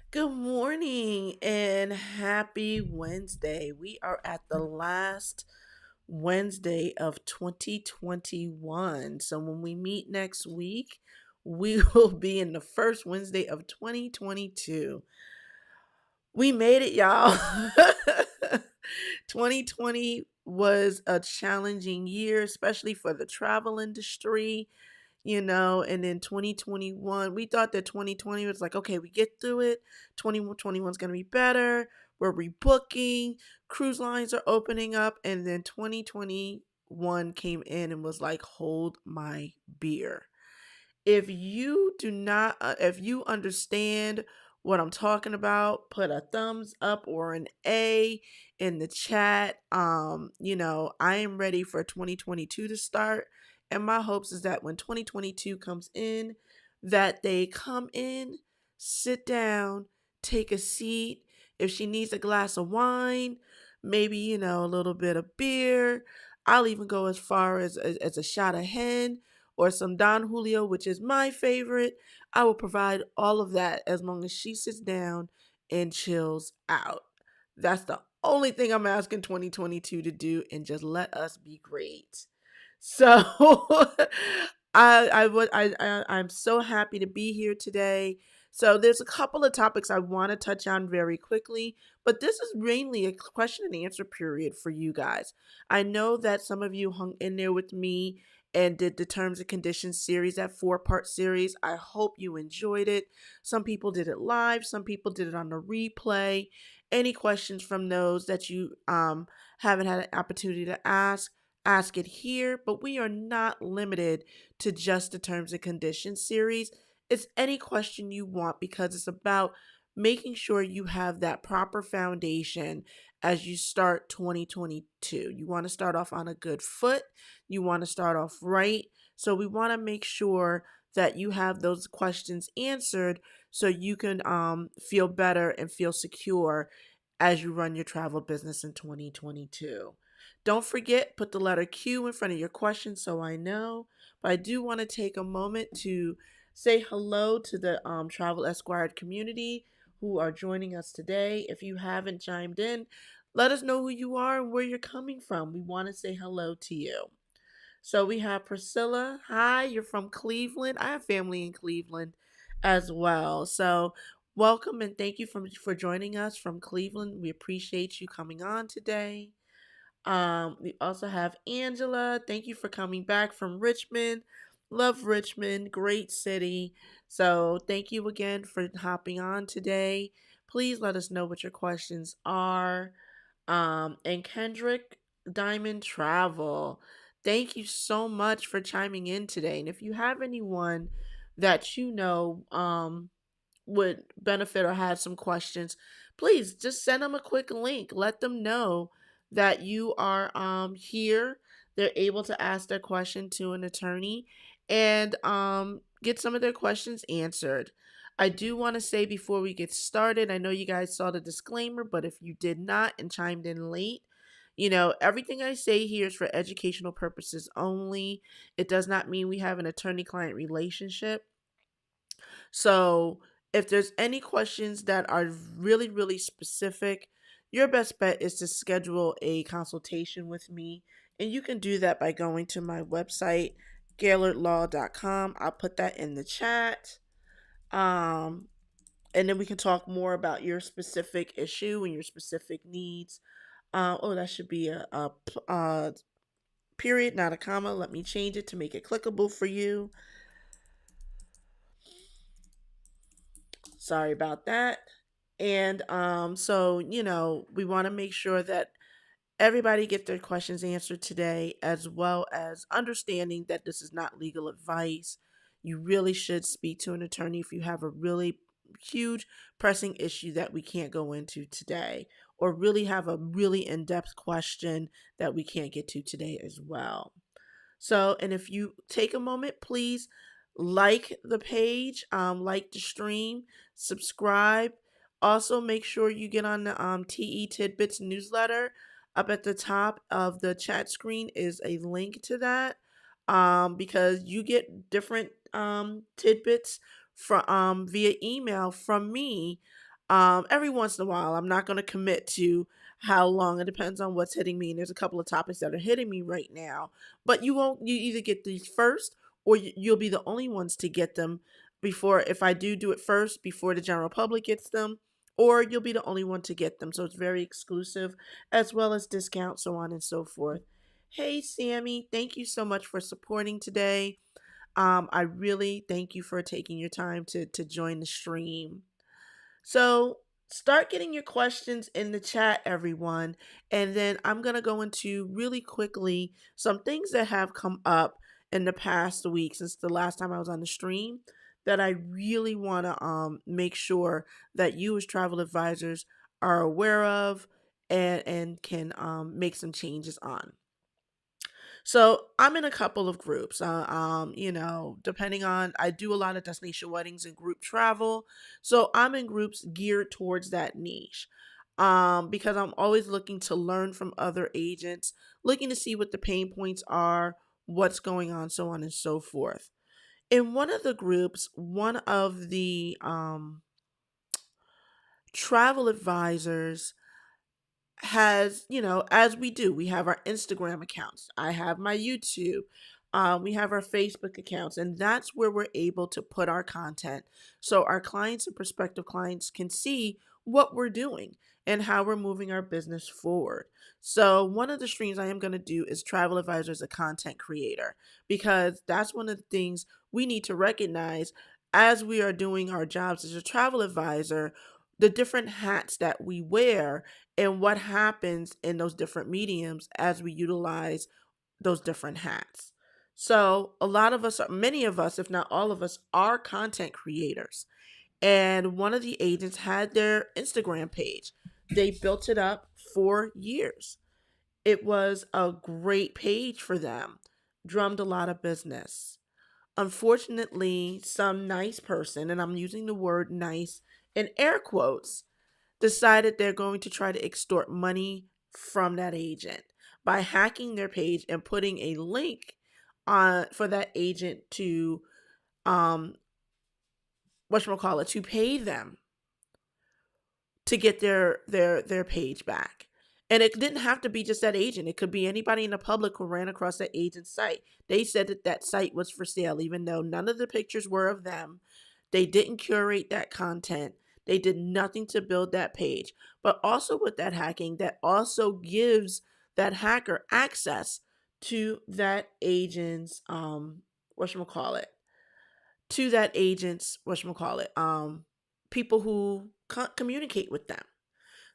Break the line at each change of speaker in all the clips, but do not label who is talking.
Good morning and happy Wednesday. We are at the last Wednesday of 2021. So when we meet next week, we will be in the first Wednesday of 2022. We made it, y'all. 2020 was a challenging year, especially for the travel industry. And then 2021, we thought that 2020 was like, okay, we get through it. 2021 is going to be better. We're rebooking. Cruise lines are opening up. And then 2021 came in and was like, hold my beer. If you understand what I'm talking about, put a thumbs up or an A in the chat. I am ready for 2022 to start. And my hopes is that when 2022 comes in, that they come in, sit down, take a seat. If she needs a glass of wine, maybe, a little bit of beer. I'll even go as far as a shot of hen or some Don Julio, which is my favorite. I will provide all of that as long as she sits down and chills out. That's the only thing I'm asking 2022 to do, and just let us be great. So I'm so happy to be here today. So there's a couple of topics I want to touch on very quickly, but this is mainly a question and answer period for you guys. I know that some of you hung in there with me and did the terms and conditions series, that 4-part series. I hope you enjoyed it. Some people did it live, some people did it on the replay. Any questions from those that you haven't had an opportunity to ask it here, but we are not limited to just the terms and conditions series. It's any question you want because it's about making sure you have that proper foundation as you start 2022. You want to start off on a good foot. You want to start off right. So we want to make sure that you have those questions answered so you can feel better and feel secure as you run your travel business in 2022. Don't forget, put the letter Q in front of your question so I know. But I do want to take a moment to say hello to the Travel Esquire'd community who are joining us today. If you haven't chimed in, let us know who you are and where you're coming from. We want to say hello to you. So we have Priscilla. Hi, you're from Cleveland. I have family in Cleveland as well. So welcome and thank you for joining us from Cleveland. We appreciate you coming on today. We also have Angela. Thank you for coming back from Richmond. Love Richmond, great city. So thank you again for hopping on today. Please let us know what your questions are. And Kendrick Diamond Travel. Thank you so much for chiming in today. And if you have anyone that would benefit or have some questions, please just send them a quick link. Let them know that you are here. They're able to ask their question to an attorney and get some of their questions answered. I do want to say before we get started, I know you guys saw the disclaimer, but if you did not and chimed in late, everything I say here is for educational purposes only. It does not mean we have an attorney-client relationship. So if there's any questions that are really, really specific, your best bet is to schedule a consultation with me. And you can do that by going to my website, GaylordLaw.com. I'll put that in the chat. Um, and then we can talk more about your specific issue and your specific needs. That should be a period, not a comma. Let me change it to make it clickable for you. Sorry about that. And we want to make sure that everybody get their questions answered today, as well as understanding that this is not legal advice. You really should speak to an attorney if you have a really huge pressing issue that we can't go into today, or really have a really in-depth question that we can't get to today as well. So, and if you take a moment, please like the page, like the stream, subscribe. Also, make sure you get on the TE Tidbits newsletter. Up at the top of the chat screen is a link to that because you get different tidbits from via email from me Every once in a while. I'm not going to commit to how long. It depends on what's hitting me. And there's a couple of topics that are hitting me right now. But you either get these first or you'll be the only ones to get them before, if I do it first, before the general public gets them, or you'll be the only one to get them. So it's very exclusive, as well as discounts, so on and so forth. Hey, Sammy, thank you so much for supporting today. I really thank you for taking your time to join the stream. So start getting your questions in the chat, everyone. And then I'm going to go into really quickly some things that have come up in the past week since the last time I was on the stream that I really want to make sure that you as travel advisors are aware of and can make some changes on. So I'm in a couple of groups. Depending on, I do a lot of destination weddings and group travel. So I'm in groups geared towards that niche. Because I'm always looking to learn from other agents, looking to see what the pain points are, what's going on, so on and so forth. In one of the groups, one of the travel advisors has, as we do, we have our Instagram accounts. I have my YouTube. We have our Facebook accounts, and that's where we're able to put our content so our clients and prospective clients can see what we're doing and how we're moving our business forward. So, one of the streams I am going to do is Travel Advisor as a content creator, because that's one of the things we need to recognize as we are doing our jobs as a travel advisor, the different hats that we wear and what happens in those different mediums as we utilize those different hats. So, many of us, if not all of us, are content creators. And one of the agents had their Instagram page. They built it up for years. It was a great page for them, drummed a lot of business. Unfortunately, some nice person, and I'm using the word nice in air quotes, decided they're going to try to extort money from that agent by hacking their page and putting a link on for that agent to to pay them to get their page back. And it didn't have to be just that agent. It could be anybody in the public who ran across that agent's site. They said that that site was for sale, even though none of the pictures were of them. They didn't curate that content. They did nothing to build that page. But also with that hacking, that also gives that hacker access to that agent's whatchamacallit, to that agent's people who communicate with them.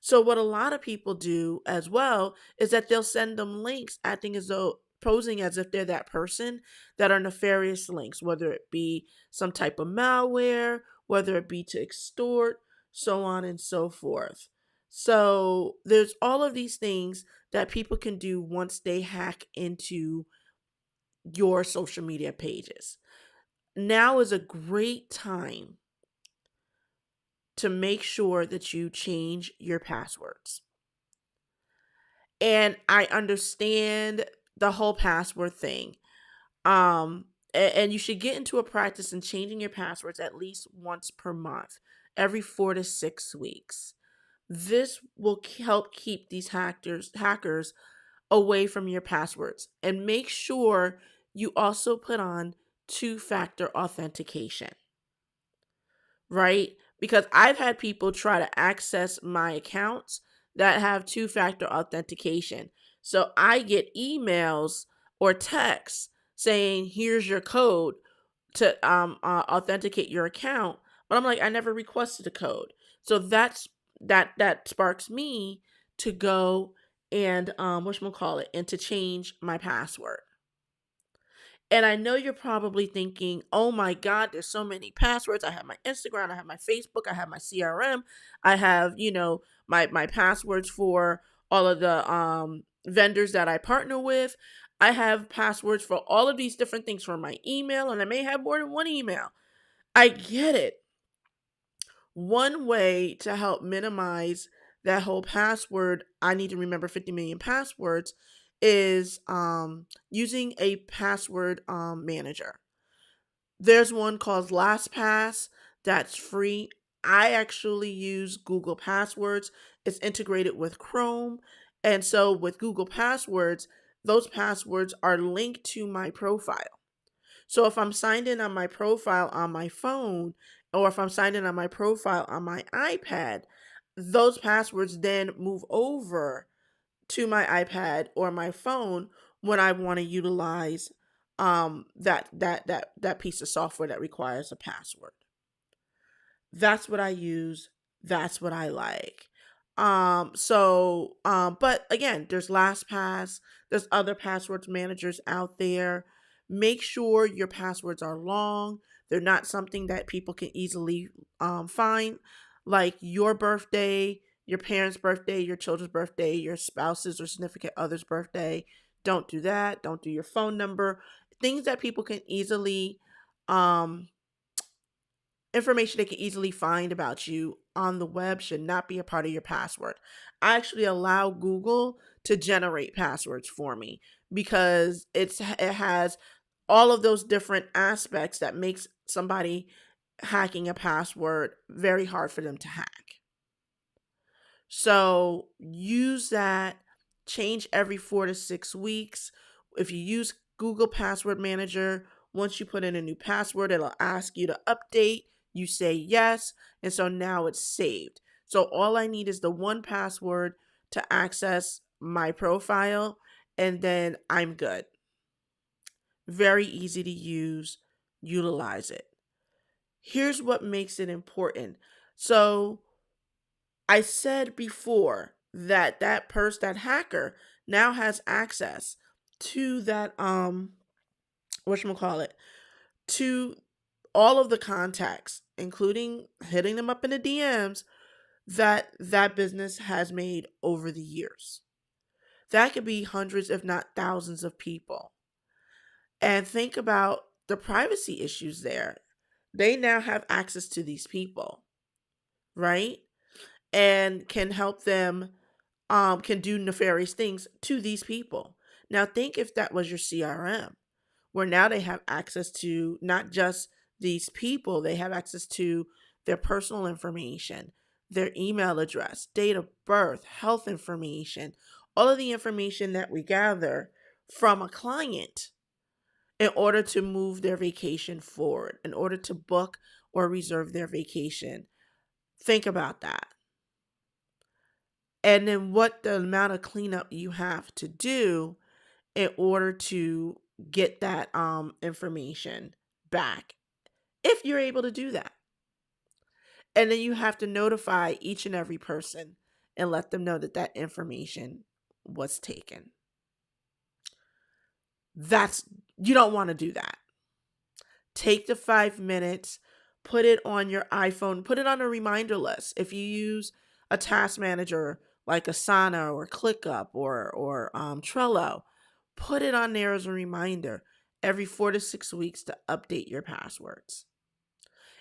So what a lot of people do as well is that they'll send them links acting as though posing as if they're that person, that are nefarious links, whether it be some type of malware, whether it be to extort, so on and so forth. So there's all of these things that people can do once they hack into your social media pages. Now is a great time to make sure that you change your passwords. And I understand the whole password thing. And you should get into a practice in changing your passwords at least once per month, every 4 to 6 weeks. This will help keep these hackers away from your passwords. And make sure you also put on two-factor authentication, right? Because I've had people try to access my accounts that have two-factor authentication. So I get emails or texts saying, here's your code to authenticate your account. But I'm like, I never requested a code. So that sparks me to go and and to change my password. And I know you're probably thinking, oh my God, there's so many passwords. I have my Instagram, I have my Facebook, I have my CRM, I have, my passwords for all of the vendors that I partner with. I have passwords for all of these different things for my email, and I may have more than one email. I get it. One way to help minimize that whole password, I need to remember 50 million passwords, is using a password manager. There's one called LastPass that's free. I actually use Google Passwords. It's integrated with Chrome. And so with Google Passwords, those passwords are linked to my profile. So if I'm signed in on my profile on my phone, or if I'm signed in on my profile on my iPad, those passwords then move over to my iPad or my phone when I want to utilize that piece of software that requires a password. That's what I use. That's what I like. But again, there's LastPass, there's other passwords managers out there. Make sure your passwords are long. They're not something that people can easily find, like your birthday, your parents' birthday, your children's birthday, your spouse's or significant other's birthday. Don't do that. Don't do your phone number. Things that people can easily um, information they can easily find about you on the web should not be a part of your password. I actually allow Google to generate passwords for me because it has all of those different aspects that makes somebody hacking a password very hard for them to hack. So use that, change every 4 to 6 weeks. If you use Google Password Manager, once you put in a new password, it'll ask you to update. You say yes, and so now it's saved. So all I need is the one password to access my profile, and then I'm good. Very easy to use. Utilize it. Here's what makes it important. So I said before that that hacker now has access to that whatchamacallit, to all of the contacts, including hitting them up in the DMs that business has made over the years. That could be hundreds, if not thousands of people. And think about the privacy issues there. They now have access to these people, right? And can help them can do nefarious things to these people. Now, think if that was your CRM, where now they have access to not just these people, they have access to their personal information, their email address, date of birth, health information, all of the information that we gather from a client in order to move their vacation forward, in order to book or reserve their vacation. Think about that. And then what the amount of cleanup you have to do in order to get that information back, if you're able to do that. And then you have to notify each and every person and let them know that that information was taken. That's You don't want to do that. Take the 5 minutes, put it on your iPhone, put it on a reminder list. If you use a task manager like Asana or ClickUp or Trello, put it on there as a reminder every 4 to 6 weeks to update your passwords.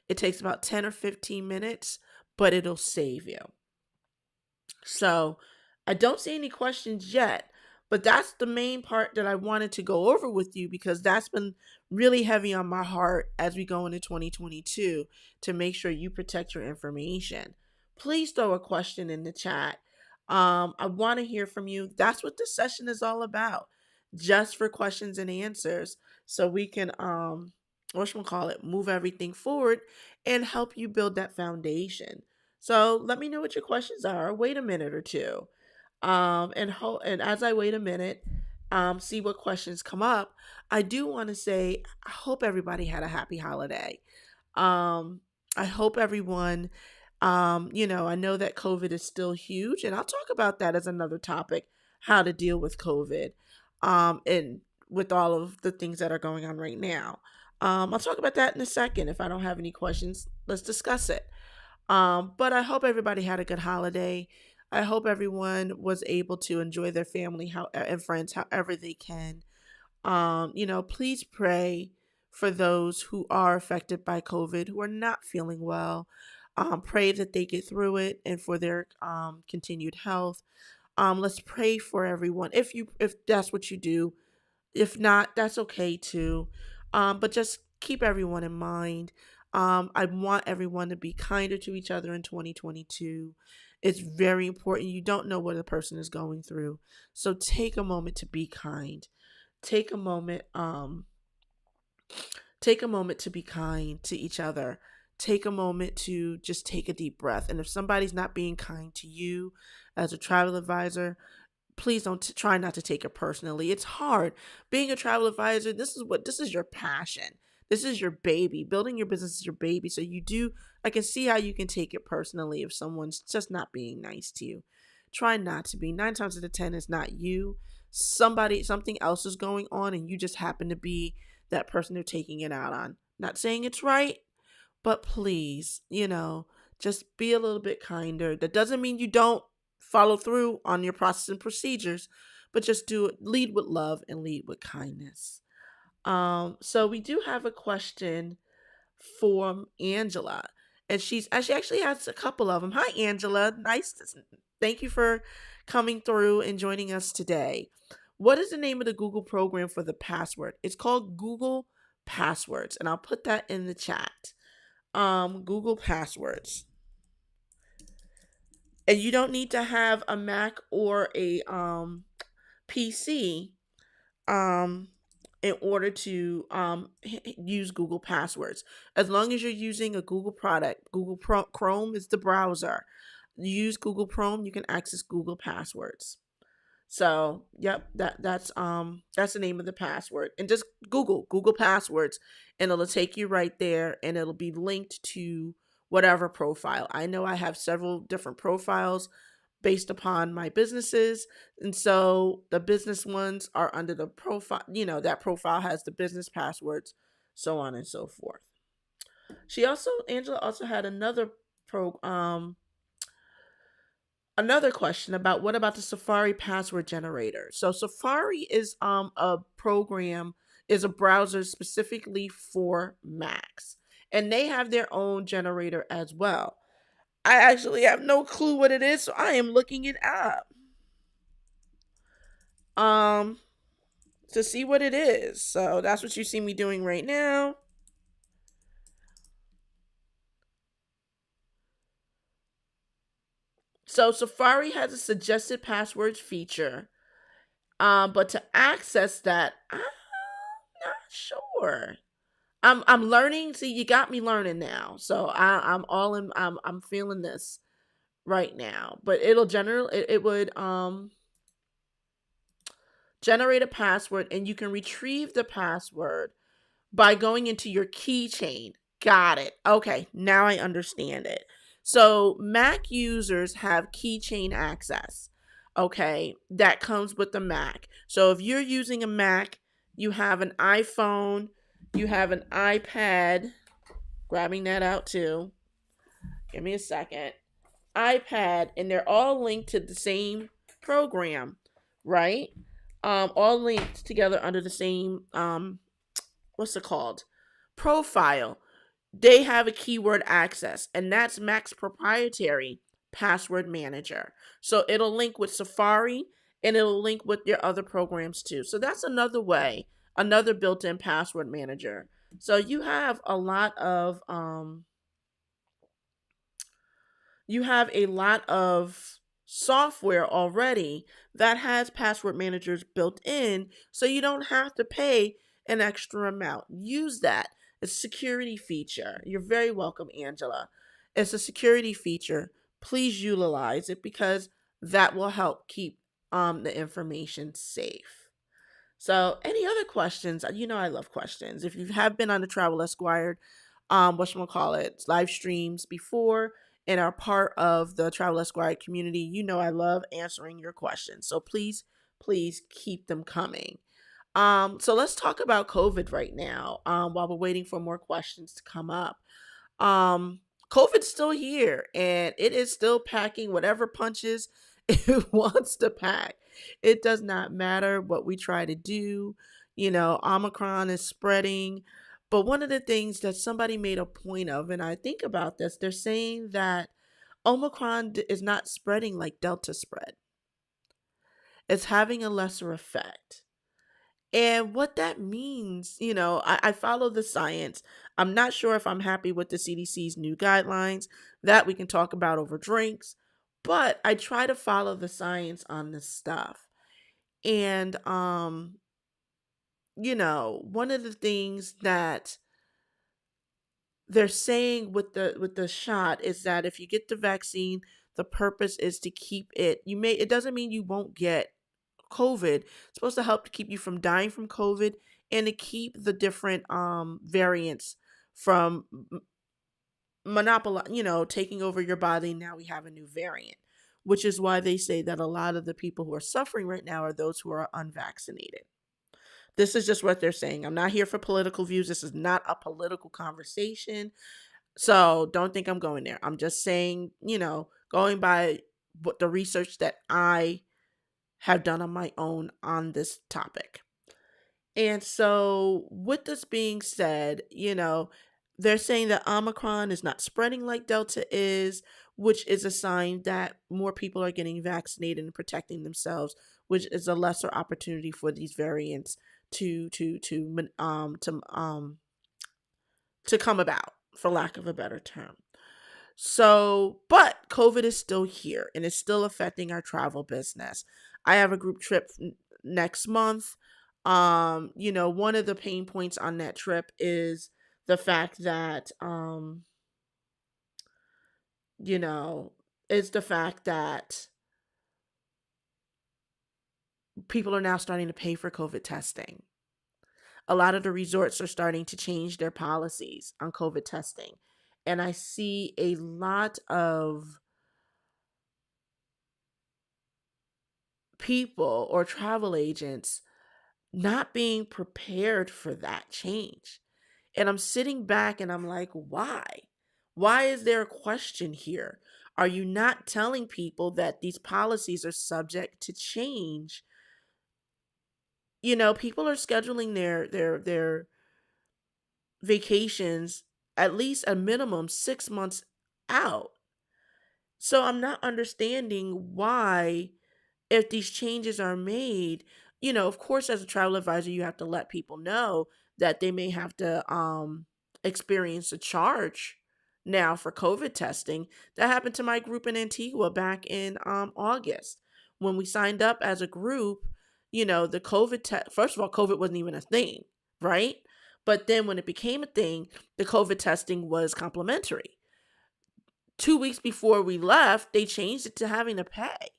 It takes about 10 or 15 minutes, but it'll save you. So I don't see any questions yet, but that's the main part that I wanted to go over with you because that's been really heavy on my heart as we go into 2022 to make sure you protect your information. Please throw a question in the chat. I want to hear from you. That's what this session is all about, just for questions and answers, so we can move everything forward and help you build that foundation. So let me know what your questions are. Wait a minute or two. And as I wait a minute, see what questions come up. I do want to say I hope everybody had a happy holiday. I hope everyone, I know that COVID is still huge, and I'll talk about that as another topic, how to deal with COVID, and with all of the things that are going on right now. I'll talk about that in a second. If I don't have any questions, let's discuss it. But I hope everybody had a good holiday. I hope everyone was able to enjoy their family and friends however they can. Please pray for those who are affected by COVID, who are not feeling well. Pray that they get through it and for their continued health. Let's pray for everyone. If that's what you do, if not, that's okay too. But just keep everyone in mind. I want everyone to be kinder to each other in 2022. It's very important. You don't know what a person is going through. So take a moment to be kind. Take a moment, take a moment to be kind to each other. Take a moment to just take a deep breath. And if somebody's not being kind to you as a travel advisor, please don't try not to take it personally. It's hard. Being a travel advisor, this is your passion. This is your baby. Building your business is your baby. So I can see how you can take it personally if someone's just not being nice to you. Try not to be. 9 times out of 10 is not you. Something else is going on and you just happen to be that person they're taking it out on. Not saying it's right, but please, just be a little bit kinder. That doesn't mean you don't follow through on your process and procedures, but just lead with love and lead with kindness. So we do have a question from Angela, and she actually has a couple of them. Hi, Angela. Thank you for coming through and joining us today. What is the name of the Google program for the password? It's called Google Passwords, and I'll put that in the chat. Google Passwords. And you don't need to have a Mac or a PC in order to use Google Passwords. As long as you're using a Google product, Chrome is the browser. You use Google Chrome, you can access Google Passwords. So, yep, that's the name of the password. And just Google Passwords, and it'll take you right there, and it'll be linked to whatever profile. I know I have several different profiles based upon my businesses, and so the business ones are under the profile. That profile has the business passwords, so on and so forth. Angela also had another question about what about the Safari password generator. So Safari is a browser specifically for Macs, and they have their own generator as well. I actually have no clue what it is, so I am looking it up to see what it is. So that's what you see me doing right now. So Safari has a suggested passwords feature, but to access that, I'm not sure. I'm learning. See, you got me learning now. So I'm all in. I'm feeling this right now. But it would generate a password, and you can retrieve the password by going into your keychain. Got it. Okay, now I understand it. So Mac users have keychain access. Okay, that comes with the Mac. So if you're using a Mac, you have an iPhone, you have an iPad, grabbing that out too. Give me a second. iPad, and they're all linked to the same program, right? All linked together under the same what's it called? Profile. They have a keyword access, and that's Mac's proprietary password manager. So it'll link with Safari, and it'll link with your other programs too. So that's another way, another built-in password manager. So you have a lot of software already that has password managers built in, so you don't have to pay an extra amount. Use that. It's a security feature. You're very welcome, Angela. It's a security feature. Please utilize it because that will help keep the information safe. So, any other questions? I love questions. If you have been on the Travel Esquire'd, live streams before and are part of the Travel Esquire'd community, I love answering your questions. So please, please keep them coming. So let's talk about COVID right now. While we're waiting for more questions to come up. COVID's still here, and it is still packing whatever punches it wants to pack. It does not matter what we try to do. Omicron is spreading. But one of the things that somebody made a point of, and I think about this, they're saying that Omicron is not spreading like Delta spread. It's having a lesser effect. And what that means, I follow the science. I'm not sure if I'm happy with the CDC's new guidelines that we can talk about over drinks, but I try to follow the science on this stuff. And one of the things that they're saying with the shot is that if you get the vaccine, the purpose is to keep it doesn't mean you won't get COVID. It's supposed to help to keep you from dying from COVID and to keep the different variants from taking over your body. Now we have a new variant, which is why they say that a lot of the people who are suffering right now are those who are unvaccinated. This is just what they're saying. I'm not here for political views. This is not a political conversation. So don't think I'm going there. I'm just saying, going by what the research that I have done on my own on this topic. And so, with this being said, they're saying that Omicron is not spreading like Delta is, which is a sign that more people are getting vaccinated and protecting themselves, which is a lesser opportunity for these variants to come about, for lack of a better term. So, but COVID is still here and it's still affecting our travel business. I have a group trip next month. One of the pain points on that trip is the fact that you know, is the fact that people are now starting to pay for COVID testing. A lot of the resorts are starting to change their policies on COVID testing. And I see a lot of people or travel agents not being prepared for that change. And I'm sitting back and I'm like, why? Why is there a question here? Are you not telling people that these policies are subject to change? People are scheduling their vacations at least a minimum 6 months out. So I'm not understanding why, if these changes are made, of course, as a travel advisor, you have to let people know that they may have to experience a charge now for COVID testing. That happened to my group in Antigua back in August when we signed up as a group. The COVID test. First of all, COVID wasn't even a thing, right? But then when it became a thing, the COVID testing was complimentary. 2 weeks before we left, they changed it to having to pay.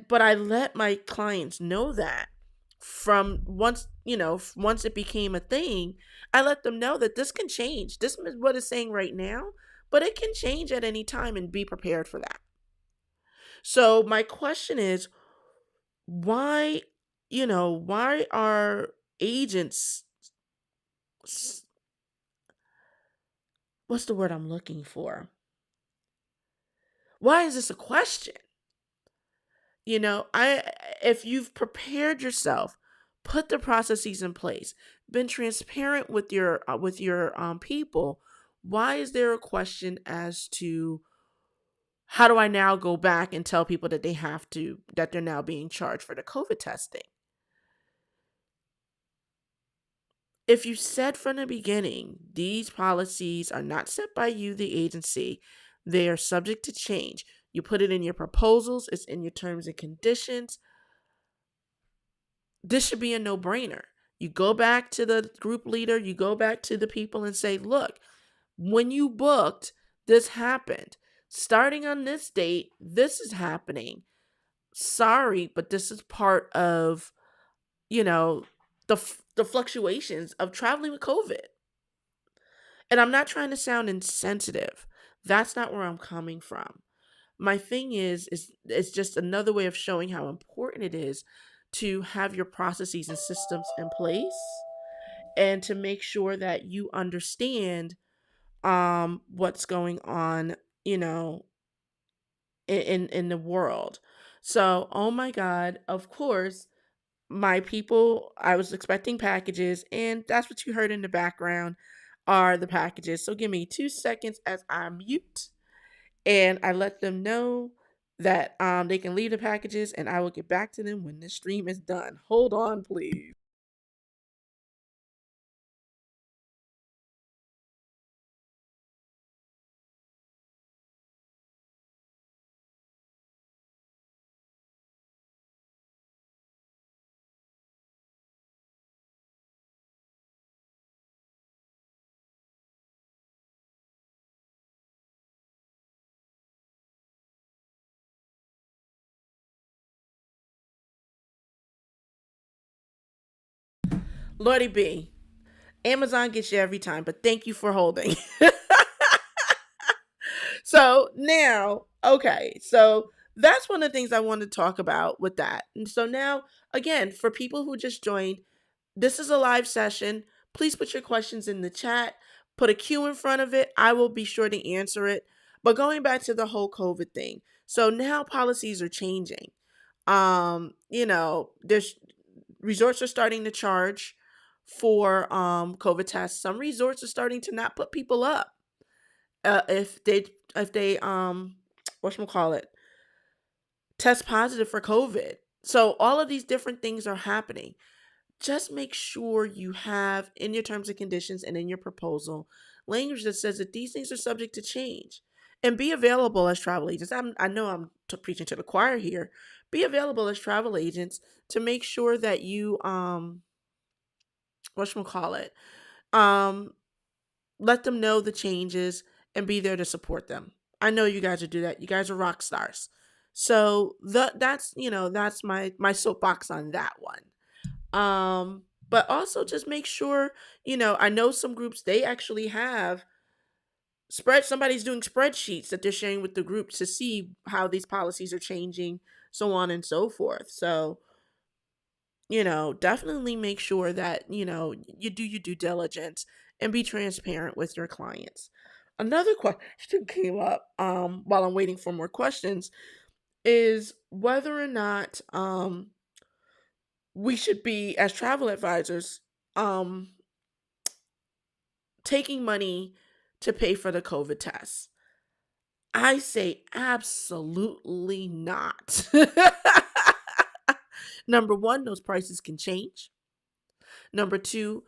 But I let my clients know that from once it became a thing, I let them know that this can change. This is what it's saying right now, but it can change at any time and be prepared for that. So my question is, why are agents, what's the word I'm looking for? Why is this a question? I if you've prepared yourself, put the processes in place, been transparent with your people, why is there a question as to how do I now go back and tell people that they're now being charged for the COVID testing? If you said from the beginning, these policies are not set by you, the agency, they are subject to change. You put it in your proposals, it's in your terms and conditions. This should be a no-brainer. You go back to the group leader, you go back to the people and say, look, when you booked, this happened. Starting on this date, this is happening. Sorry, but this is part of, the fluctuations of traveling with COVID. And I'm not trying to sound insensitive. That's not where I'm coming from. My thing is it's just another way of showing how important it is to have your processes and systems in place and to make sure that you understand what's going on, in the world. So, oh my God, of course, my people, I was expecting packages, and that's what you heard in the background are the packages. So give me 2 seconds as I mute and I let them know that they can leave the packages and I will get back to them when this stream is done. Hold on, please. Lordy B, Amazon gets you every time, but thank you for holding. So now, okay, so that's one of the things I wanted to talk about with that. And so now, again, for people who just joined, this is a live session. Please put your questions in the chat. Put a Q in front of it. I will be sure to answer it. But going back to the whole COVID thing. So now policies are changing. There's resorts are starting to charge for COVID tests. Some resorts are starting to not put people up if they call it, test positive for COVID. So all of these different things are happening. Just make sure you have in your terms and conditions and in your proposal language that says that these things are subject to change, and be available as travel agents. I know I'm preaching to the choir here. Be available as travel agents to make sure that you call it, um let them know the changes and be there to support them. I know you guys will do that. You guys are rock stars. So that's my soapbox on that one. But also just make sure, I know some groups they actually have somebody's doing spreadsheets that they're sharing with the group to see how these policies are changing, so on and so forth. So, definitely make sure that, you do your due diligence and be transparent with your clients. Another question came up while I'm waiting for more questions is whether or not we should be, as travel advisors, um, taking money to pay for the COVID tests. I say absolutely not. Number one, those prices can change. Number two,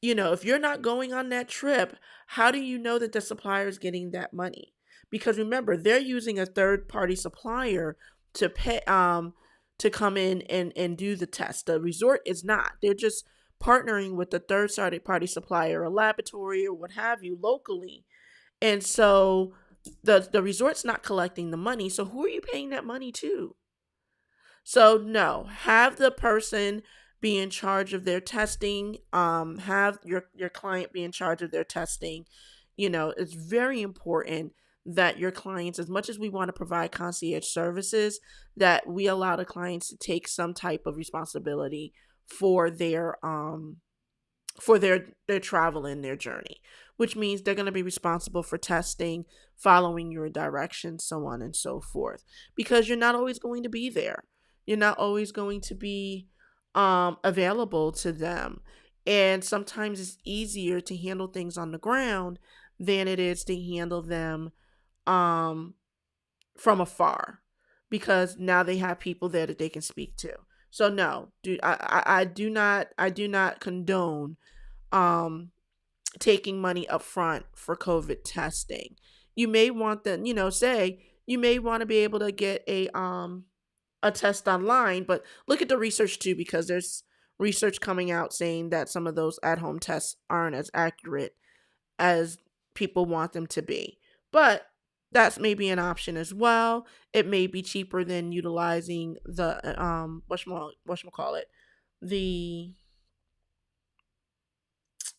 if you're not going on that trip, how do you know that the supplier is getting that money? Because remember, they're using a third party supplier to pay to come in and do the test. The resort is not. They're just partnering with the third party supplier, a laboratory or what have you locally. And so the resort's not collecting the money. So who are you paying that money to? So no, have the person be in charge of their testing. Have your client be in charge of their testing. It's very important that your clients, as much as we want to provide concierge services, that we allow the clients to take some type of responsibility for their travel and their journey, which means they're going to be responsible for testing, following your directions, so on and so forth, because you're not always going to be there. You're not always going to be available to them, and sometimes it's easier to handle things on the ground than it is to handle them um, from afar, because now they have people there that they can speak to. So no, I do not condone um taking money up front for COVID testing. You may want them, say you may want to be able to get a test online, but look at the research too, because there's research coming out saying that some of those at-home tests aren't as accurate as people want them to be. But that's maybe an option as well. It may be cheaper than utilizing the call it, the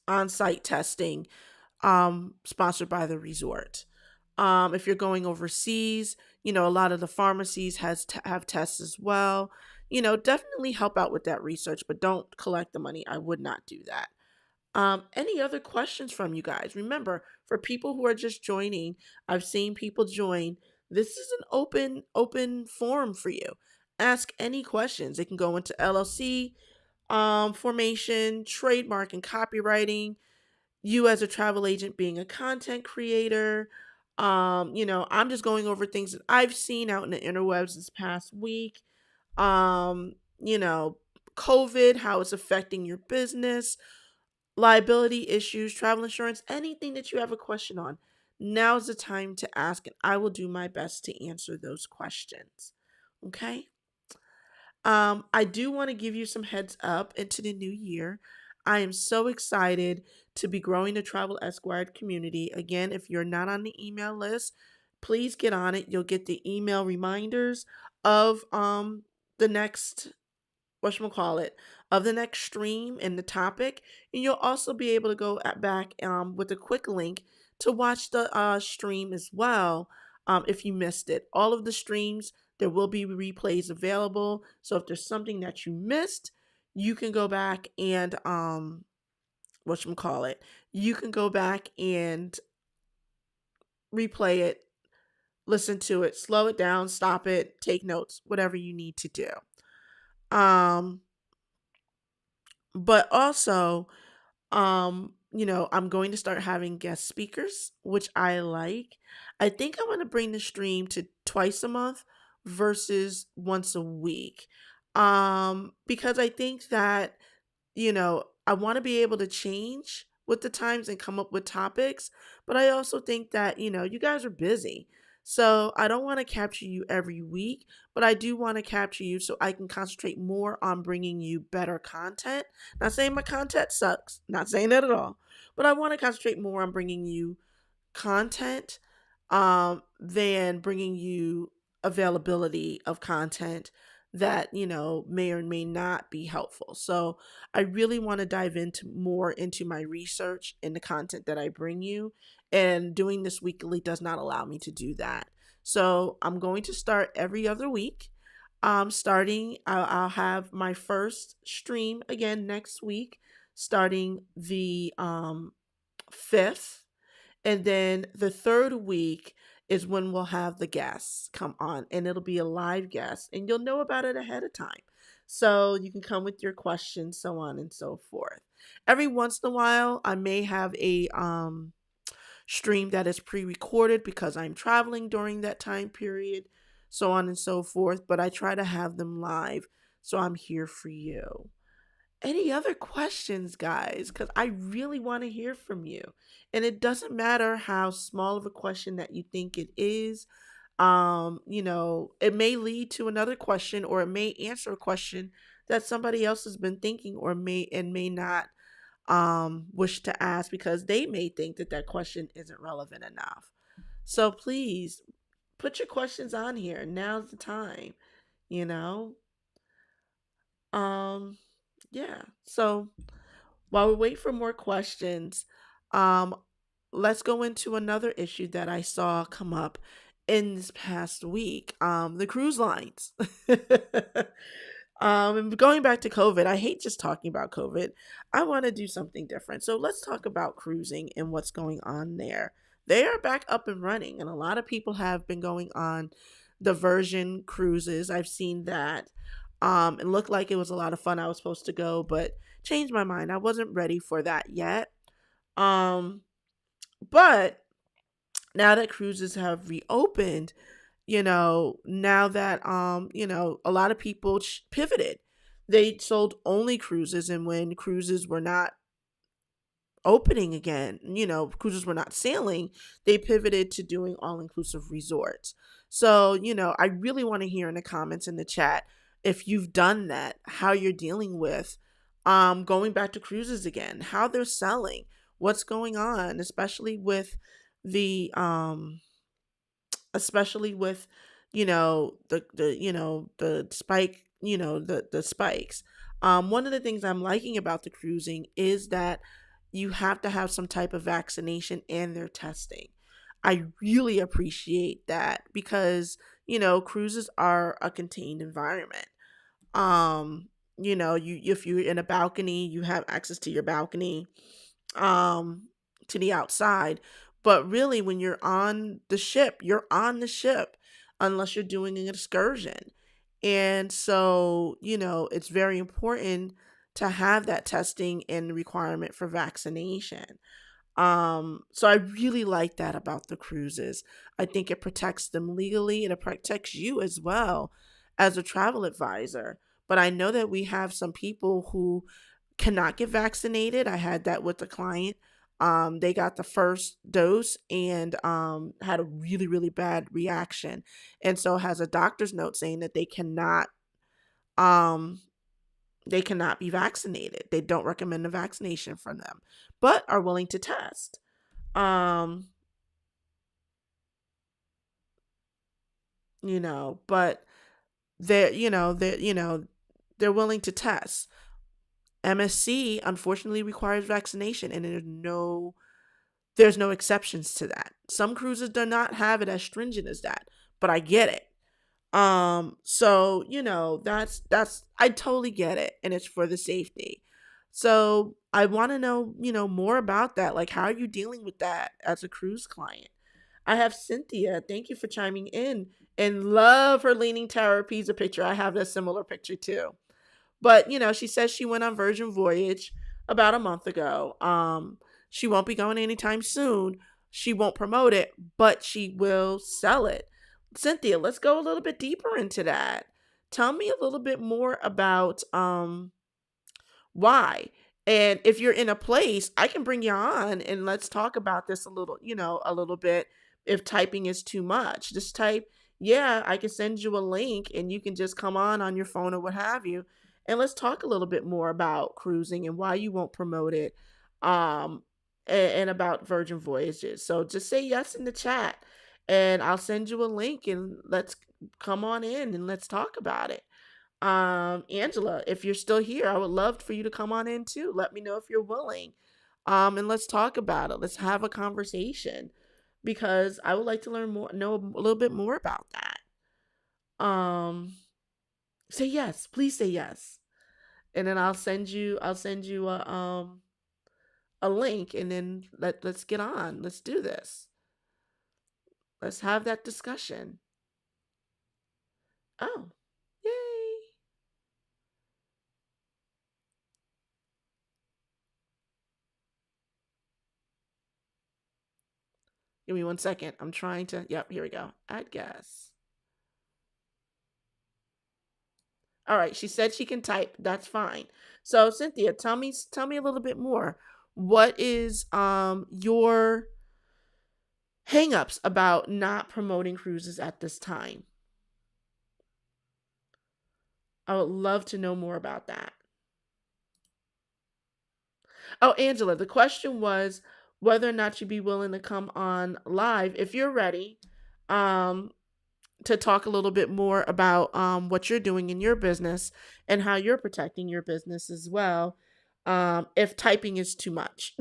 on-site testing sponsored by the resort. If you're going overseas, a lot of the pharmacies have tests as well. Definitely help out with that research, but don't collect the money. I would not do that. Any other questions from you guys? Remember, for people who are just joining, I've seen people join. This is an open forum for you. Ask any questions. It can go into LLC formation, trademark and copywriting, you as a travel agent being a content creator, I'm just going over things that I've seen out in the interwebs this past week. Um, you know, COVID, how it's affecting your business, liability issues, travel insurance, anything that you have a question on. Now's the time to ask, and I will do my best to answer those questions. Okay? I do want to give you some heads up into the new year. I am so excited to be growing the Travel Esquire'd community. Again, if you're not on the email list, please get on it. You'll get the email reminders of the next whatchamacallit, of the next stream and the topic. And you'll also be able to go back with a quick link to watch the stream as well if you missed it. All of the streams, there will be replays available. So if there's something that you missed, you can go back and whatchamacallit, you can go back and replay it, listen to it, slow it down, stop it, take notes, whatever you need to do. But also, I'm going to start having guest speakers, which I like. I think I'm going to bring the stream to twice a month versus once a week. Because I think that, I want to be able to change with the times and come up with topics, but I also think that, you guys are busy. So I don't want to capture you every week, but I do want to capture you so I can concentrate more on bringing you better content. Not saying my content sucks, not saying that at all, but I want to concentrate more on bringing you content than bringing you availability of content that may or may not be helpful. So I really want to dive into more into my research and the content that I bring you, and doing this weekly does not allow me to do that. So I'm going to start every other week. I'll have my first stream again next week, starting the 5th, and then the third week is when we'll have the guests come on, and it'll be a live guest, and you'll know about it ahead of time. So you can come with your questions, so on and so forth. Every once in a while, I may have a stream that is pre-recorded because I'm traveling during that time period, so on and so forth, but I try to have them live, so I'm here for you. Any other questions, guys? Because I really want to hear from you. And it doesn't matter how small of a question that you think it is. It may lead to another question, or it may answer a question that somebody else has been thinking or may not wish to ask, because they may think that that question isn't relevant enough. So please put your questions on here. Now's the time, you know? Um, yeah. So while we wait for more questions, um, let's go into another issue that I saw come up in this past week. The cruise lines. And going back to COVID, I hate just talking about COVID. I want to do something different. So let's talk about cruising and what's going on there. They are back up and running, and a lot of people have been going on diversion cruises. I've seen that. It looked like it was a lot of fun. I was supposed to go, but changed my mind. I wasn't ready for that yet. Um, but now that cruises have reopened, now that a lot of people pivoted. They sold only cruises, and when cruises were not opening again, cruises were not sailing, they pivoted to doing all-inclusive resorts. So, I really want to hear in the comments in the chat if you've done that, how you're dealing with going back to cruises again, how they're selling, what's going on, especially with the spike, the spikes. One of the things I'm liking about the cruising is that you have to have some type of vaccination and their testing. I really appreciate that because cruises are a contained environment. You if you're in a balcony, you have access to your balcony, um to the outside. But really, when you're on the ship, you're on the ship unless you're doing an excursion. And so, it's very important to have that testing and requirement for vaccination. So I really like that about the cruises. I think it protects them legally and it protects you as well as a travel advisor. But I know that we have some people who cannot get vaccinated. I had that with a client. They got the first dose and had a really, really bad reaction. And so has a doctor's note saying that um, they cannot be vaccinated. They don't recommend a vaccination for them, but are willing to test. Um, but they're willing to test. MSC unfortunately requires vaccination, and there's no exceptions to that. Some cruises do not have it as stringent as that, but I get it. So that's I totally get it, and it's for the safety. So I want to know, more about that. Like, how are you dealing with that as a cruise client? I have Cynthia. Thank you for chiming in, and love her Leaning Tower Pisa picture. I have a similar picture too. But she says she went on Virgin Voyage about a month ago. She won't be going anytime soon. She won't promote it, but she will sell it. Cynthia, let's go a little bit deeper into that. Tell me a little bit more about why. And if you're in a place, I can bring you on and let's talk about this a little bit. If typing is too much, just type, yeah, I can send you a link and you can just come on your phone or what have you. And let's talk a little bit more about cruising and why you won't promote it. Um, and about Virgin Voyages. So just say yes in the chat and I'll send you a link and let's come on in and let's talk about it. Angela, if you're still here, I would love for you to come on in too. Let me know if you're willing. And let's talk about it. Let's have a conversation because I would like to know a little bit more about that. Say yes, please say yes. And then I'll send you a link and then let's get on. Let's do this. Let's have that discussion. Oh, yay. Give me 1 second. I'm trying to. Yep, here we go. Add guess. All right, she said she can type. That's fine. So Cynthia, tell me a little bit more. What is your hangups about not promoting cruises at this time? I would love to know more about that. Oh, Angela, the question was whether or not you'd be willing to come on live if you're ready. Um, to talk a little bit more about what you're doing in your business and how you're protecting your business as well. If typing is too much.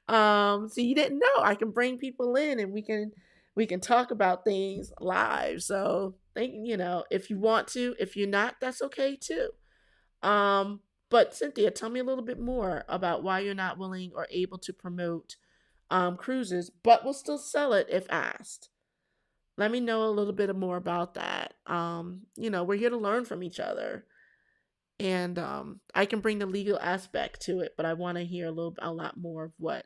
So you didn't know I can bring people in and we can talk about things live. So if you want to, if you're not, that's okay too. Um, but Cynthia, tell me a little bit more about why you're not willing or able to promote cruises, but will still sell it if asked. Let me know a little bit more about that. We're here to learn from each other. And I can bring the legal aspect to it, but I want to hear a lot more of what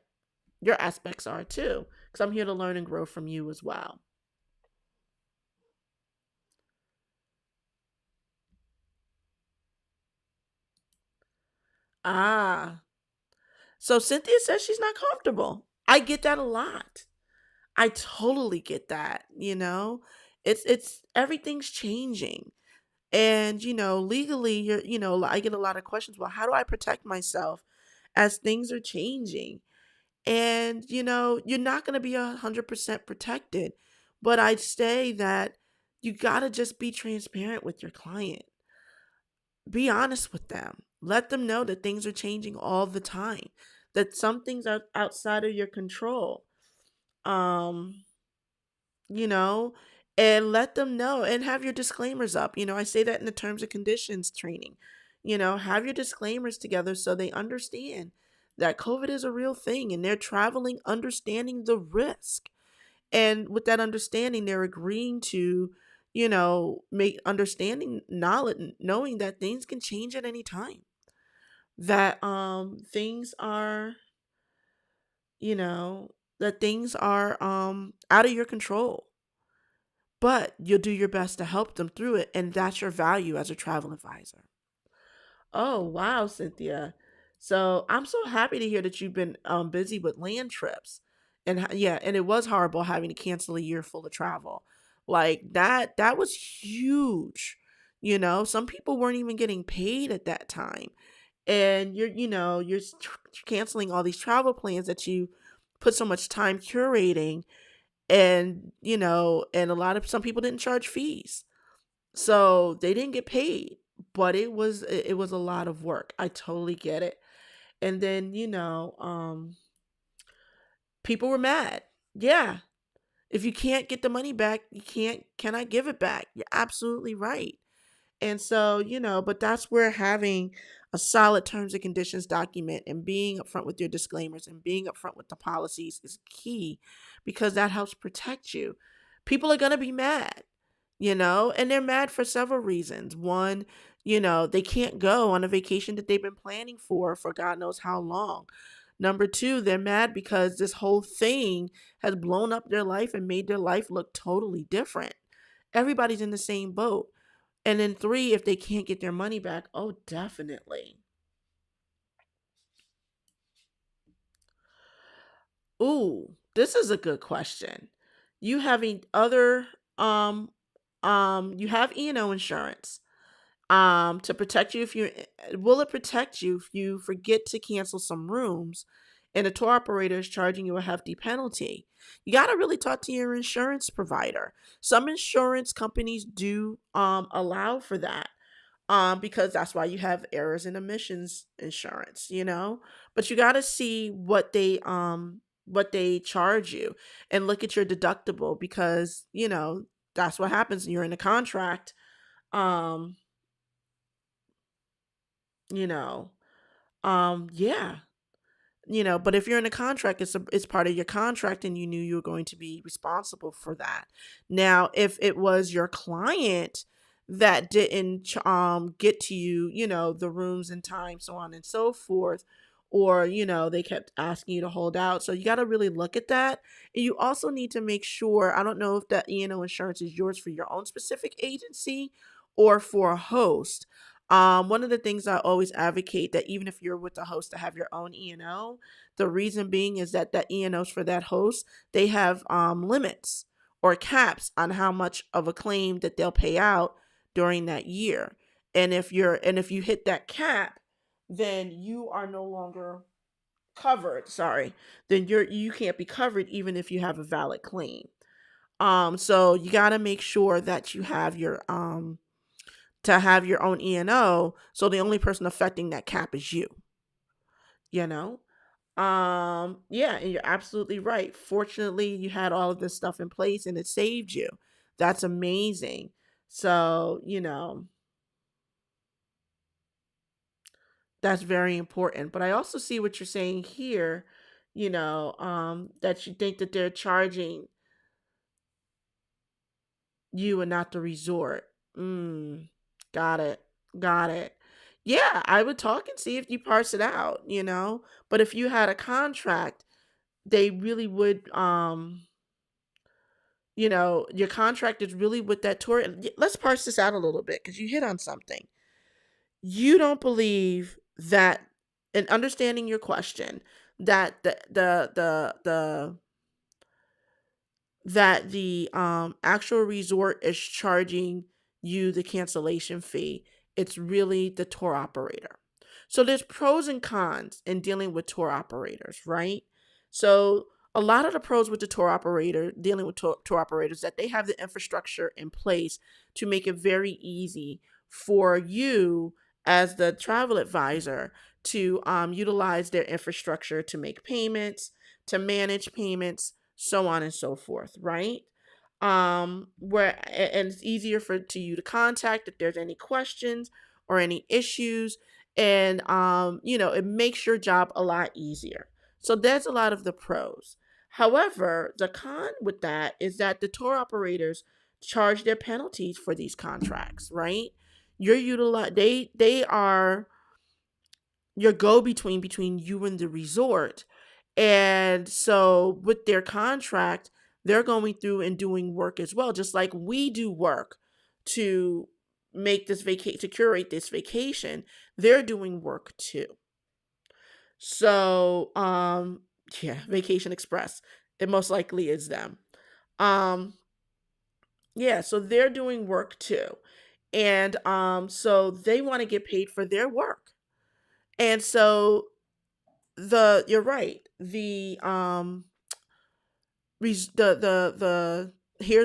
your aspects are too, because I'm here to learn and grow from you as well. Ah, so Cynthia says she's not comfortable. I get that a lot. I totally get that. It's everything's changing. And legally I get a lot of questions. Well, how do I protect myself as things are changing? And you're not going to be 100% protected, but I'd say that you got to just be transparent with your client. Be honest with them. Let them know that things are changing all the time, that some things are outside of your control. um you know, and let them know and have your disclaimers up. I say that in the terms and conditions training. Have your disclaimers together so they understand that COVID is a real thing and they're traveling understanding the risk. And with that understanding, they're agreeing to, make understanding knowledge, knowing that things can change at any time. That things are you know, that things are out of your control, but you'll do your best to help them through it, and that's your value as a travel advisor. Oh, wow, Cynthia. So I'm so happy to hear that you've been busy with land trips. And yeah, and it was horrible having to cancel a year full of travel. Like that was huge. Some people weren't even getting paid at that time. And canceling all these travel plans that you put so much time curating, and a lot of some people didn't charge fees. So they didn't get paid, but it was a lot of work. I totally get it. And then, people were mad. Yeah. If you can't get the money back, you cannot give it back. You're absolutely right. And so, but that's where having a solid terms and conditions document and being upfront with your disclaimers and being upfront with the policies is key, because that helps protect you. People are going to be mad, and they're mad for several reasons. One, they can't go on a vacation that they've been planning for God knows how long. Number two, they're mad because this whole thing has blown up their life and made their life look totally different. Everybody's in the same boat. And then three, if they can't get their money back, oh, definitely. Ooh, this is a good question. You having other you have E&O insurance to protect you. If you Will it protect you if you forget to cancel some rooms and a tour operator is charging you a hefty penalty? You got to really talk to your insurance provider. Some insurance companies do allow for that, because that's why you have errors and omissions insurance. But you got to see what they charge you and look at your deductible, because that's what happens when you're in a contract. um you know yeah. But if you're in a contract, it's part of your contract, and you knew you were going to be responsible for that. Now, if it was your client that didn't get to you, the rooms and time, so on and so forth, or they kept asking you to hold out, so you got to really look at that. And you also need to make sure, I don't know if that E&O insurance is yours for your own specific agency or for a host. One of the things I always advocate, that even if you're with a host, to have your own E&O. The reason being is that E&Os for that host, they have limits or caps on how much of a claim that they'll pay out during that year. And if you hit that cap, then you are no longer covered. Sorry, then you can't be covered even if you have a valid claim. So you got to make sure that you have your to have your own E&O, so the only person affecting that cap is you, you know? Yeah, and you're absolutely right. Fortunately, you had all of this stuff in place and it saved you. That's amazing. So, that's very important. But I also see what you're saying here, that you think that they're charging you and not the resort. Mm, got it. Got it. Yeah, I would talk and see if you parse it out. But if you had a contract, they really would your contract is really with that tour. Let's parse this out a little bit, because you hit on something. You don't believe that, in understanding your question, that the actual resort is charging you the cancellation fee. It's really the tour operator. So there's pros and cons in dealing with tour operators, right? So a lot of the pros with the tour operator, dealing with tour operators, that they have the infrastructure in place to make it very easy for you as the travel advisor to utilize their infrastructure to make payments, to manage payments, so on and so forth, right? And it's easier for to you to contact if there's any questions or any issues, and it makes your job a lot easier. So that's a lot of the pros. However, the con with that is that the tour operators charge their penalties for these contracts, right? They are your go between you and the resort, And so with their contract, they're going through and doing work as well, just like we do work to make this vacation, to curate this vacation. They're doing work too. So, yeah, Vacation Express. It most likely is them. Um, yeah, so they're doing work too. And so they want to get paid for their work. And so you're right. The here's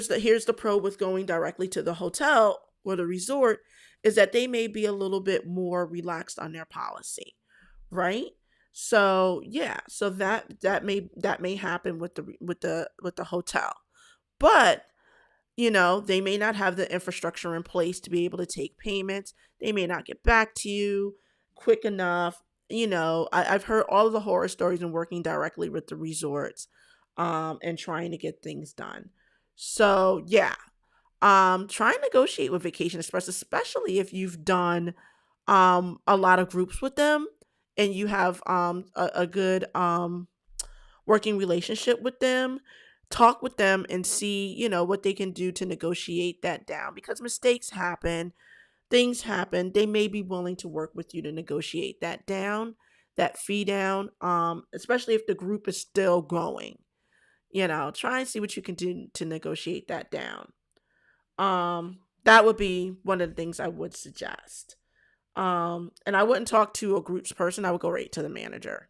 the pro with going directly to the hotel or the resort is that they may be a little bit more relaxed on their policy, right? So yeah, so that may happen with the hotel. But they may not have the infrastructure in place to be able to take payments. They may not get back to you quick enough. I've heard all of the horror stories in working directly with the resorts, and trying to get things done. So yeah, try and negotiate with Vacation Express, especially if you've done a lot of groups with them and you have a good working relationship with them. Talk with them and see what they can do to negotiate that down, because mistakes happen, things happen. They may be willing to work with you to negotiate that down, that fee down, especially if the group is still going. Try and see what you can do to negotiate that down. That would be one of the things I would suggest. And I wouldn't talk to a group's person. I would go right to the manager,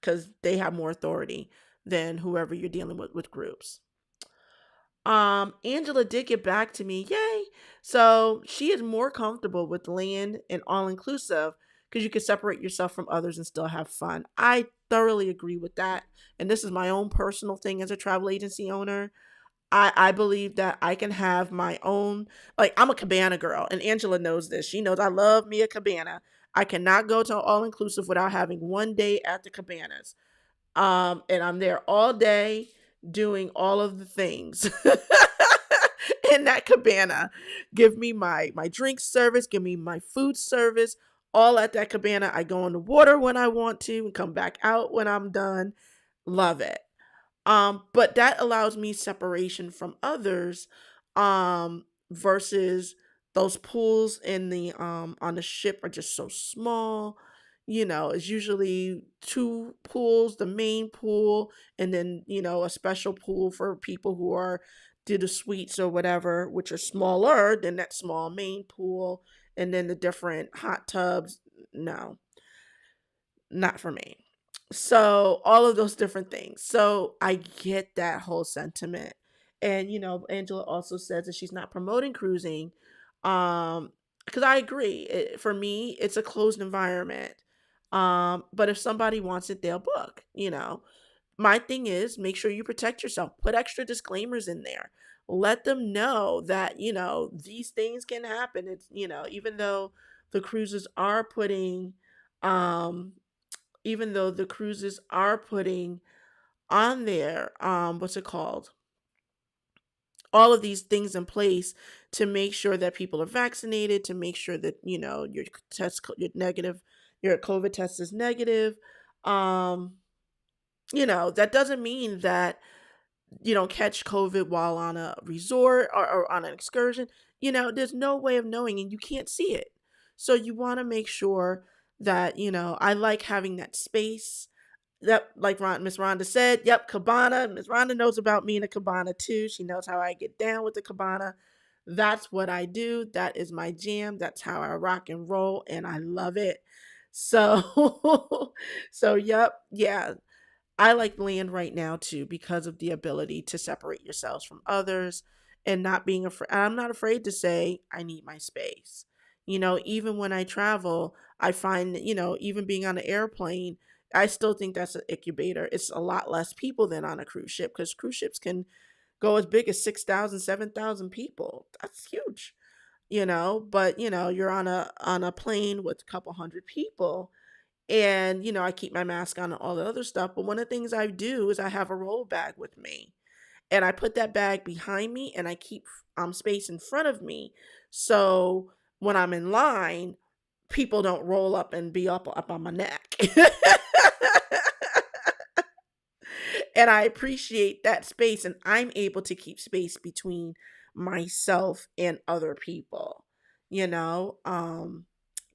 because they have more authority than whoever you're dealing with groups. Angela did get back to me. Yay. So she is more comfortable with land and all inclusive because you can separate yourself from others and still have fun. I thoroughly agree with that. And this is my own personal thing as a travel agency owner. I believe that I can have my own, like, I'm a cabana girl, and Angela knows this. She knows I love me a cabana. I cannot go to all inclusive without having one day at the cabanas. And I'm there all day doing all of the things in that cabana. Give me my drink service, give me my food service, all at that cabana. I go in the water when I want to and come back out when I'm done. Love it. But that allows me separation from others, versus those pools in the on the ship are just so small. It's usually two pools, the main pool, and then, a special pool for people who are do the suites or whatever, which are smaller than that small main pool, and then the different hot tubs. No, not for me. So all of those different things. So I get that whole sentiment. And Angela also says that she's not promoting cruising. Because I agree. For me, it's a closed environment. But if somebody wants it, they'll book. My thing is, make sure you protect yourself. Put extra disclaimers in there. Let them know that, these things can happen. It's, even though the cruises are putting um even though the cruises are putting on there, what's it called, all of these things in place to make sure that people are vaccinated, to make sure that your negative, your COVID test is negative. um that doesn't mean that you don't catch COVID while on a resort, or on an excursion. There's no way of knowing, and you can't see it. So you want to make sure that, I like having that space. Yep, like Miss Rhonda said, yep, cabana. Miss Rhonda knows about me in a cabana too. She knows how I get down with the cabana. That's what I do. That is my jam. That's how I rock and roll, and I love it. So, so yep, yeah. I like land right now too, because of the ability to separate yourselves from others and not being afraid. I'm not afraid to say I need my space. Even when I travel, I find, even being on an airplane, I still think that's an incubator. It's a lot less people than on a cruise ship, because cruise ships can go as big as 6,000, 7,000 people. That's huge. But you're on a plane with a couple hundred people, and I keep my mask on and all the other stuff. But one of the things I do is I have a roll bag with me, and I put that bag behind me, and I keep space in front of me, so when I'm in line, people don't roll up and be up on my neck. And I appreciate that space, and I'm able to keep space between myself and other people. You know,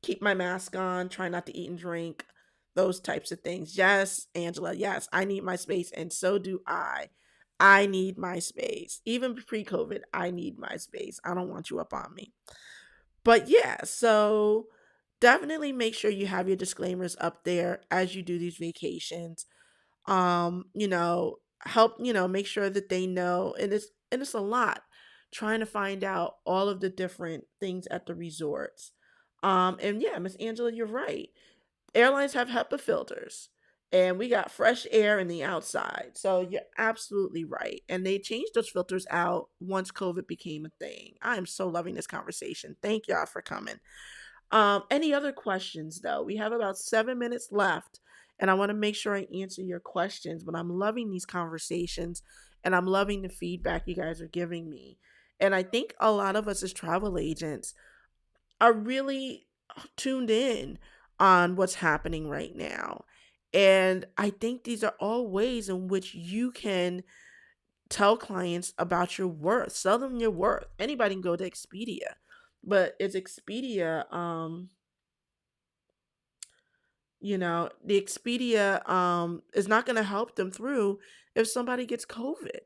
keep my mask on, try not to eat and drink, those types of things. Yes, Angela, yes, I need my space, and so do I. I need my space. Even pre COVID, I need my space. I don't want you up on me. But yeah, so definitely make sure you have your disclaimers up there as you do these vacations. You know, help, make sure that they know, and it's a lot trying to find out all of the different things at the resorts. And yeah, Miss Angela, you're right. Airlines have HEPA filters, and we got fresh air in the outside. So you're absolutely right. And they changed those filters out once COVID became a thing. I am so loving this conversation. Thank y'all for coming. Any other questions though? We have about 7 minutes left, and I want to make sure I answer your questions. But I'm loving these conversations, and I'm loving the feedback you guys are giving me. And I think a lot of us as travel agents are really tuned in on what's happening right now. And I think these are all ways in which you can tell clients about your worth, sell them your worth. Anybody can go to Expedia, but it's Expedia, the Expedia is not going to help them through if somebody gets COVID,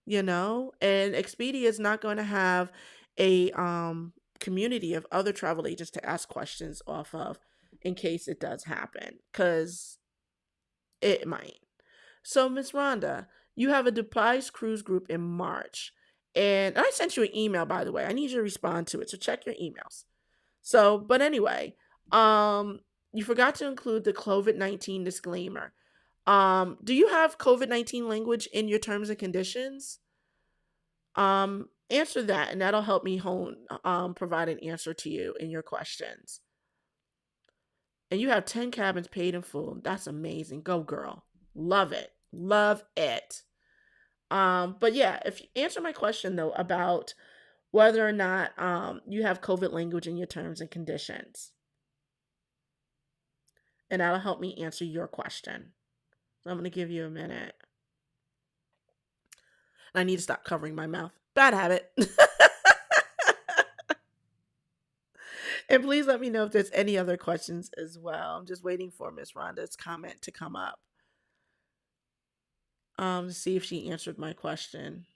and Expedia is not going to have a community of other travel agents to ask questions off of in case it does happen, because it might. So, Miss Rhonda, you have a Dubai cruise group in March, and I sent you an email, by the way. I need you to respond to it, so check your emails. So, but anyway, you forgot to include the COVID-19 disclaimer. Do you have COVID-19 language in your terms and conditions? Answer that, and that'll help me provide an answer to you in your questions. And you have 10 cabins paid in full. That's amazing. Go girl. Love it. Love it. But yeah, if you answer my question though about whether or not you have COVID language in your terms and conditions. And that'll help me answer your question. So I'm going to give you a minute. I need to stop covering my mouth. Bad habit. And please let me know if there's any other questions as well. I'm just waiting for Miss Rhonda's comment to come up. To see if she answered my question.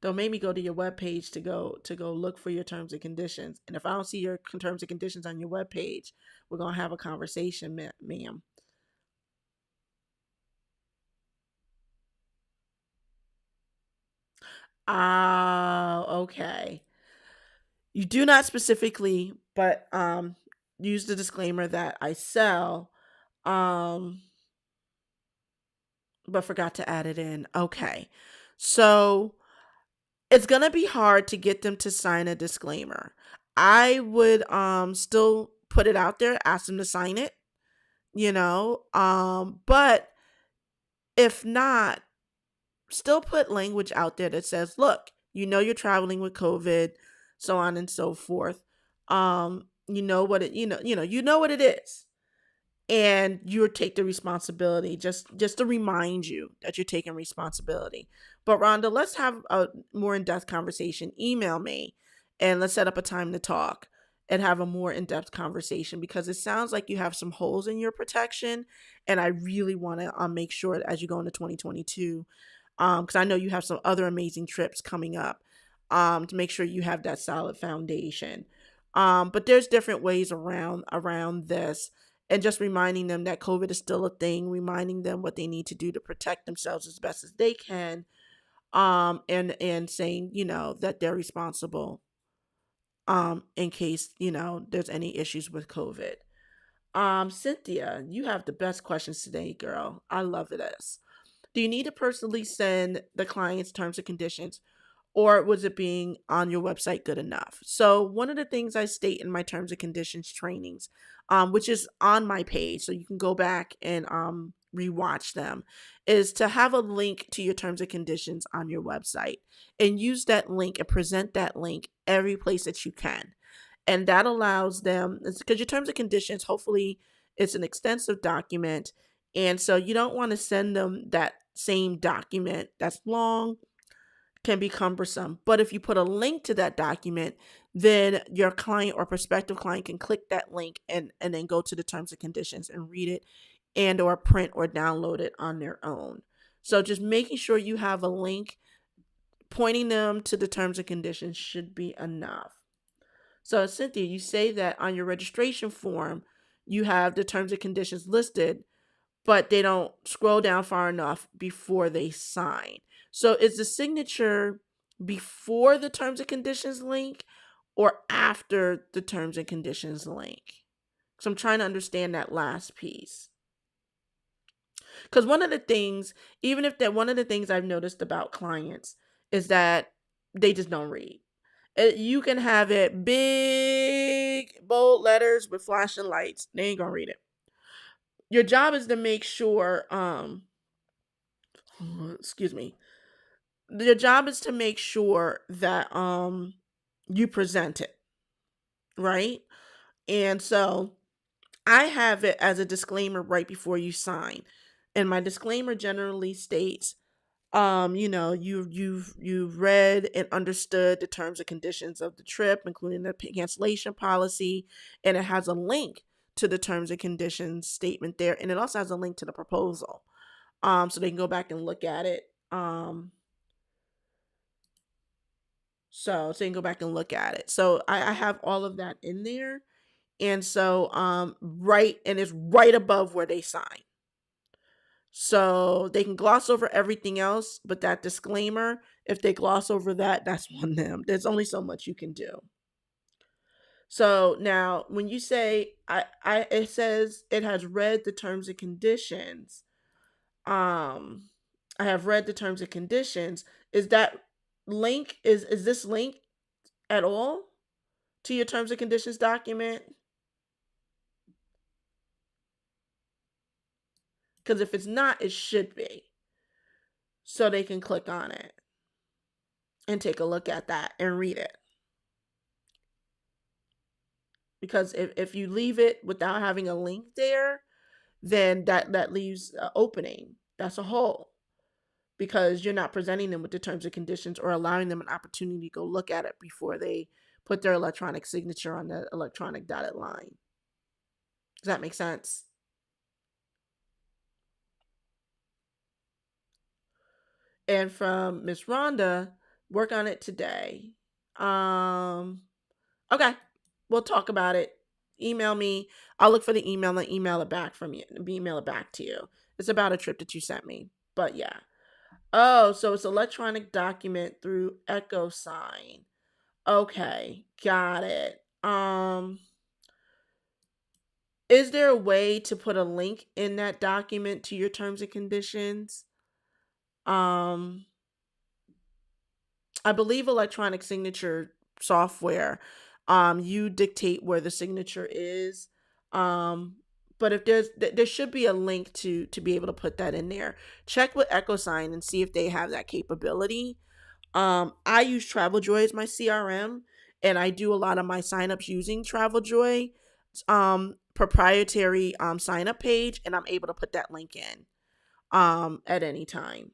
Don't make me go to your webpage to go look for your terms and conditions. And if I don't see your terms and conditions on your webpage, we're gonna have a conversation, ma'am. Okay. You do not specifically, but use the disclaimer that I sell, um, but forgot to add it in. Okay. So it's gonna be hard to get them to sign a disclaimer. I would still put it out there, ask them to sign it, but if not, still put language out there that says, look, you're traveling with COVID, so on and so forth. You know what it you know what it is. And you take the responsibility, just to remind you that you're taking responsibility. But Rhonda, let's have a more in-depth conversation. Email me and let's set up a time to talk and have a more in-depth conversation, because it sounds like you have some holes in your protection, and I really want to make sure that as you go into 2022, because I know you have some other amazing trips coming up, to make sure you have that solid foundation. But there's different ways around this, and just reminding them that COVID is still a thing, reminding them what they need to do to protect themselves as best as they can, and saying, that they're responsible, in case, there's any issues with COVID. Cynthia, you have the best questions today, girl. I love this. Do you need to personally send the client's terms and conditions, or was it being on your website good enough? So one of the things I state in my terms and conditions trainings, which is on my page, so you can go back and rewatch them, is to have a link to your terms and conditions on your website, and use that link and present that link every place that you can. And that allows them, because your terms and conditions, hopefully it's an extensive document, And so you don't want to send them that same document that's long, can be cumbersome. But if you put a link to that document, then your client or prospective client can click that link and then go to the terms and conditions and read it and or print or download it on their own. So just making sure you have a link pointing them to the terms and conditions should be enough. So Cynthia, you say that on your registration form, you have the terms and conditions listed, but they don't scroll down far enough before they sign. So is the signature before the terms and conditions link or after the terms and conditions link? So I'm trying to understand that last piece. Because one of the things, even if that one of the things I've noticed about clients is that they just don't read. You can have it big, bold letters with flashing lights. They ain't gonna read it. Your job is to make sure, excuse me. Your job is to make sure that you present it, right? And so I have it as a disclaimer right before you sign. And my disclaimer generally states, you've read and understood the terms and conditions of the trip, including the cancellation policy, and it has a link to the terms and conditions statement there, and it also has a link to the proposal, so they can go back and look at it. So they can go back and look at it. So I have all of that in there, and so right, and it's right above where they sign. So they can gloss over everything else, but that disclaimer, if they gloss over that, that's on them. There's only so much you can do. So now when you say it says it has read the terms and conditions, I have read the terms and conditions. Is that link is this link at all to your terms and conditions document? Because if it's not, it should be. So they can click on it and take a look at that and read it. Because if you leave it without having a link there, then that leaves an opening. That's a hole. Because you're not presenting them with the terms and conditions or allowing them an opportunity to go look at it before they put their electronic signature on the electronic dotted line. Does that make sense? And from Miss Rhonda, work on it today. Okay, we'll talk about it. Email me. I'll look for the email and email it back from you. Email it back to you. It's about a trip that you sent me. But yeah. Oh, so it's electronic document through EchoSign. Okay, got it. Is there a way to put a link in that document to your terms and conditions? Um, I believe electronic signature software, you dictate where the signature is. Um, but if there should be a link to be able to put that in there. Check with EchoSign and see if they have that capability. I use TravelJoy as my CRM, and I do a lot of my signups using TravelJoy proprietary sign up page, and I'm able to put that link in at any time.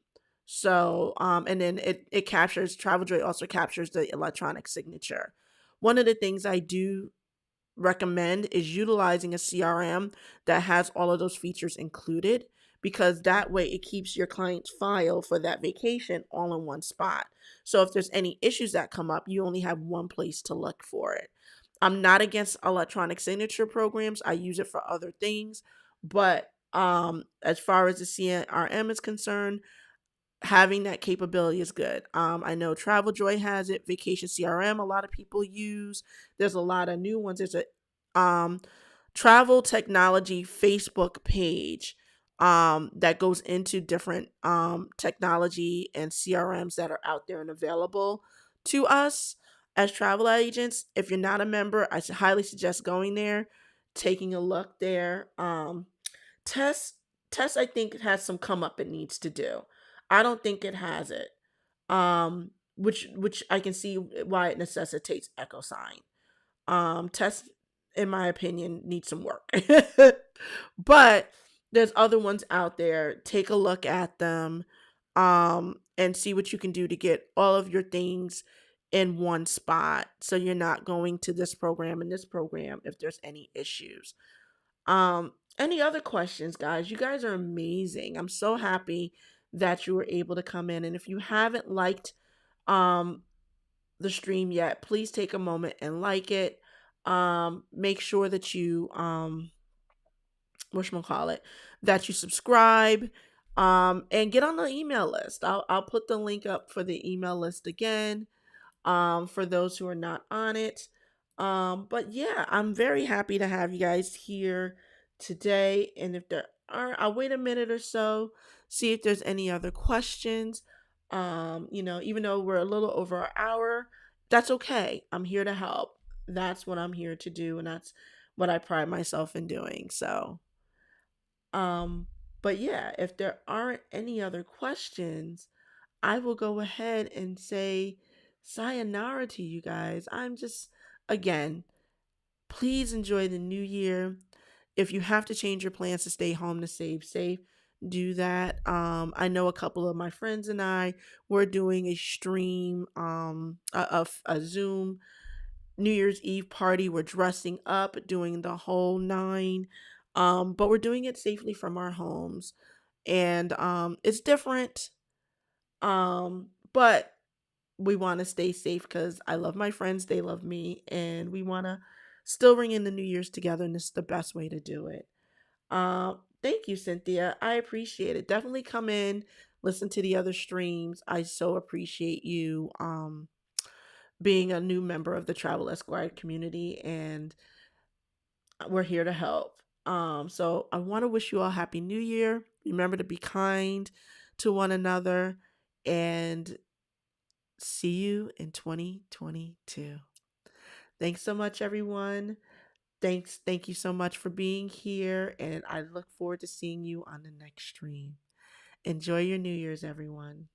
So and then it captures, TravelJoy also captures the electronic signature. One of the things I do recommend is utilizing a CRM that has all of those features included, because that way it keeps your client's file for that vacation all in one spot. So if there's any issues that come up, you only have one place to look for it. I'm not against electronic signature programs. I use it for other things, but as far as the CRM is concerned, having that capability is good. I know TravelJoy has it, Vacation CRM, a lot of people use. There's a lot of new ones. There's a travel technology Facebook page that goes into different technology and CRMs that are out there and available to us as travel agents. If you're not a member, I highly suggest going there, taking a look there. Tess, I think has some come up it needs to do. I don't think it has it. Which I can see why it necessitates EchoSign. Tess, in my opinion, needs some work. But There's other ones out there. Take a look at them, and see what you can do to get all of your things in one spot so you're not going to this program and this program if there's any issues. Any other questions, guys? You guys are amazing. I'm so happy that you were able to come in. And if you haven't liked um the stream yet, please take a moment and like it. Make sure that you whatchamacallit, that you subscribe, and get on the email list. I'll put the link up for the email list again, for those who are not on it. But yeah, I'm very happy to have you guys here today. And if there are, I'll wait a minute or so, see if there's any other questions. Even though we're a little over an hour, that's okay. I'm here to help. That's what I'm here to do, and that's what I pride myself in doing. So, um, but yeah, if there aren't any other questions, I will go ahead and say sayonara to you guys. Again, please enjoy the new year. If you have to change your plans to stay home to save safe, do that. I know a couple of my friends and I were doing a stream, a Zoom New Year's Eve party. We're dressing up, doing the whole nine, but we're doing it safely from our homes, and it's different. But we want to stay safe because I love my friends, they love me, and we want to still ring in the New Year's together, and this is the best way to do it. Thank you, Cynthia. I appreciate it. Definitely come in, listen to the other streams. I so appreciate you being a new member of the Travel Esquire'd community, and we're here to help. So I want to wish you all Happy New Year. Remember to be kind to one another, and see you in 2022. Thanks so much, everyone. Thank you so much for being here, and I look forward to seeing you on the next stream. Enjoy your New Year's, everyone.